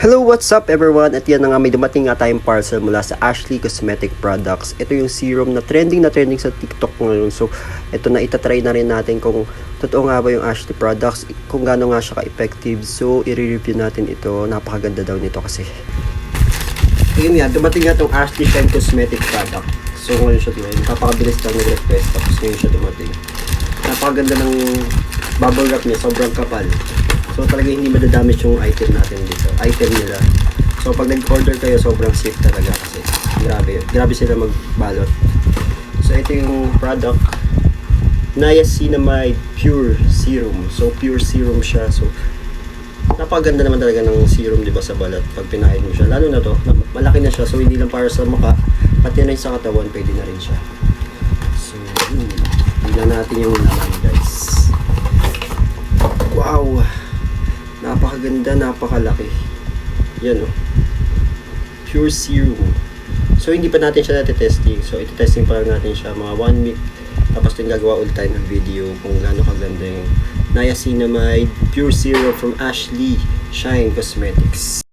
Hello, what's up everyone? At yan na nga, may dumating nga tayong parcel mula sa Ashley Cosmetic Products. Ito yung serum na trending sa TikTok ngayon. So, ito na itatry na rin natin kung totoo nga ba yung Ashley Products, kung gaano nga siya ka-effective. So, i-review natin ito. Napakaganda daw nito kasi. Ayun nga, dumating nga itong Ashley Shine Cosmetic Product. So, ngayon siya dumating. Napakabilis lang nag-request. Tapos ngayon siya dumating. Napakaganda ng bubble wrap niya. Sobrang kapal. So talaga hindi madadamage yung item natin dito. Item nila. So pag nag-order kayo, sobrang safe talaga kasi grabe sila magbalot. So ito yung product. Niacinamide Pure Serum. So pure serum siya. So napakaganda naman talaga ng serum, 'di ba, sa balat pag pinahid mo siya. Lalo na to, malaki na siya. So hindi lang para sa mukha, pati na sa katawan, pwede na rin siya. So tingnan natin yung laman, guys. Wow! Napakaganda, napakalaki. Yan o. Pure serum. So, hindi pa natin siya natin-testing. So, iti-testing pa lang natin siya mga 1 week. Tapos yung gagawa ulit tayo ng video kung gaano kaganda yung Niacinamide Pure Serum from Ashley Shine Cosmetics.